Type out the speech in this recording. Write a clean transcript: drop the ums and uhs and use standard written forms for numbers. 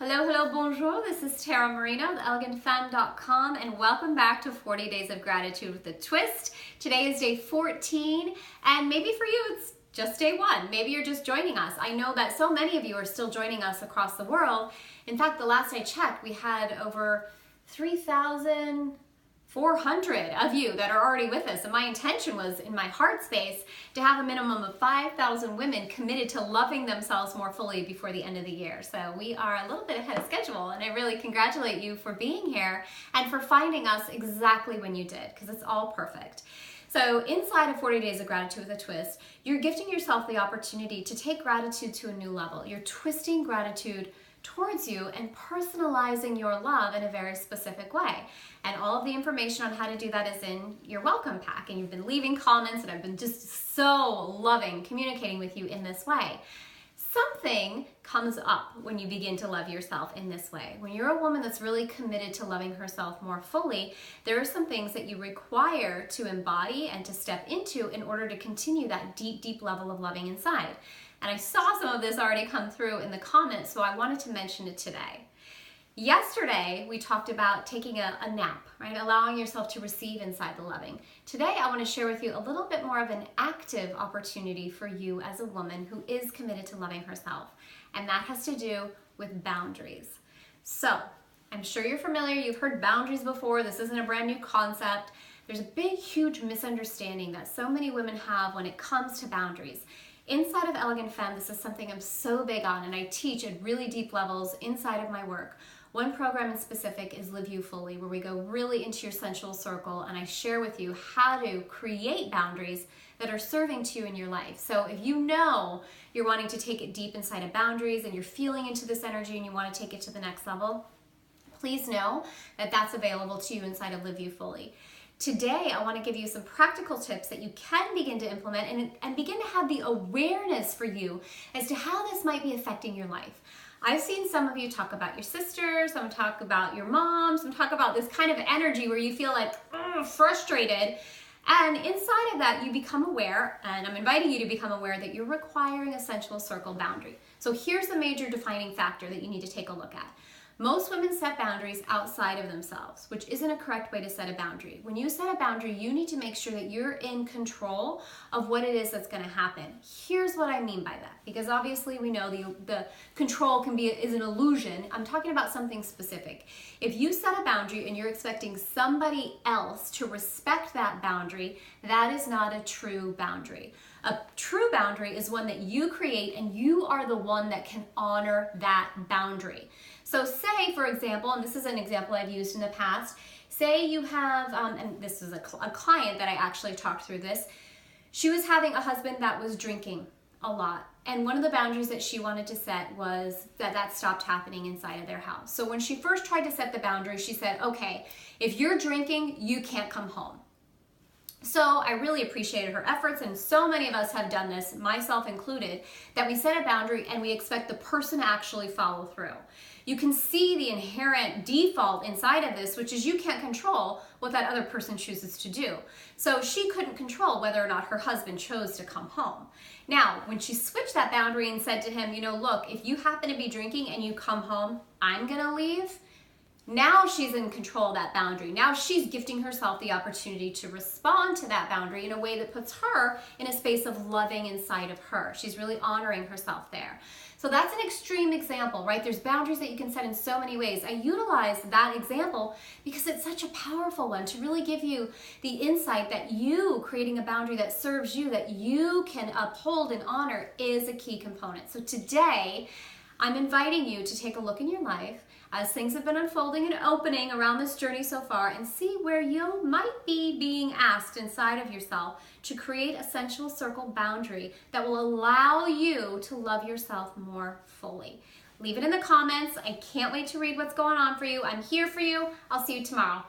Hello, hello, bonjour. This is Marino, theelegantfemme.com, and welcome back to 40 Days of Gratitude with a Twist. Today is day 14, and maybe for you it's just day 1. Maybe you're just joining us. I know that so many of you are still joining us across the world. In fact, the last I checked, we had over 3,400 of you that are already with us, and my intention was, in my heart space, to have a minimum of 5,000 women committed to loving themselves more fully before the end of the year. So we are a little bit ahead of schedule, and I really congratulate you for being here and for finding us exactly when you did, because it's all perfect. So inside of 40 Days of Gratitude with a Twist, you're gifting yourself the opportunity to take gratitude to a new level. You're twisting gratitude towards you and personalizing your love in a very specific way. And all of the information on how to do that is in your welcome pack. And you've been leaving comments, and I've been just so loving communicating with you in this way. Something comes up when you begin to love yourself in this way. When you're a woman that's really committed to loving herself more fully, there are some things that you require to embody and to step into in order to continue that deep, deep level of loving inside. And I saw some of this already come through in the comments, so I wanted to mention it today. Yesterday, we talked about taking a nap, right? Allowing yourself to receive inside the loving. Today, I want to share with you a little bit more of an active opportunity for you as a woman who is committed to loving herself. And that has to do with boundaries. So, I'm sure you're familiar. You've heard boundaries before. This isn't a brand new concept. There's a big, huge misunderstanding that so many women have when it comes to boundaries. Inside of Elegant Femme, this is something I'm so big on, and I teach at really deep levels inside of my work. One program in specific is Live You Fully, where we go really into your sensual circle, and I share with you how to create boundaries that are serving to you in your life. So if you know you're wanting to take it deep inside of boundaries and you're feeling into this energy and you want to take it to the next level, please know that that's available to you inside of Live You Fully. Today, I want to give you some practical tips that you can begin to implement and begin to have the awareness for you as to how this might be affecting your life. I've seen some of you talk about your sisters, some talk about your mom, some talk about this kind of energy where you feel like frustrated. And inside of that, you become aware, and I'm inviting you to become aware that you're requiring a sensual circle boundary. So here's the major defining factor that you need to take a look at. Most women set boundaries outside of themselves, which isn't a correct way to set a boundary. When you set a boundary, you need to make sure that you're in control of what it is that's going to happen. Here's what I mean by that, because obviously we know the control is an illusion. I'm talking about something specific. If you set a boundary and you're expecting somebody else to respect that boundary, that is not a true boundary. A true boundary is one that you create, and you are the one that can honor that boundary. So say, for example, and this is an example I've used in the past, say you have, and this is a client that I actually talked through this, she was having a husband that was drinking a lot. And one of the boundaries that she wanted to set was that stopped happening inside of their house. So when she first tried to set the boundary, she said, okay, if you're drinking, you can't come home. So I really appreciated her efforts, and so many of us have done this, myself included, that we set a boundary and we expect the person to actually follow through. You can see the inherent default inside of this, which is you can't control what that other person chooses to do. So she couldn't control whether or not her husband chose to come home. Now, when she switched that boundary and said to him, you know, look, if you happen to be drinking and you come home, I'm gonna leave. Now she's in control of that boundary. Now she's gifting herself the opportunity to respond to that boundary in a way that puts her in a space of loving inside of her. She's really honoring herself there. So that's an extreme example, right? There's boundaries that you can set in so many ways. I utilize that example because it's such a powerful one to really give you the insight that you creating a boundary that serves you, that you can uphold and honor, is a key component. So today, I'm inviting you to take a look in your life as things have been unfolding and opening around this journey so far, and see where you might be being asked inside of yourself to create a sensual circle boundary that will allow you to love yourself more fully. Leave it in the comments. I can't wait to read what's going on for you. I'm here for you. I'll see you tomorrow.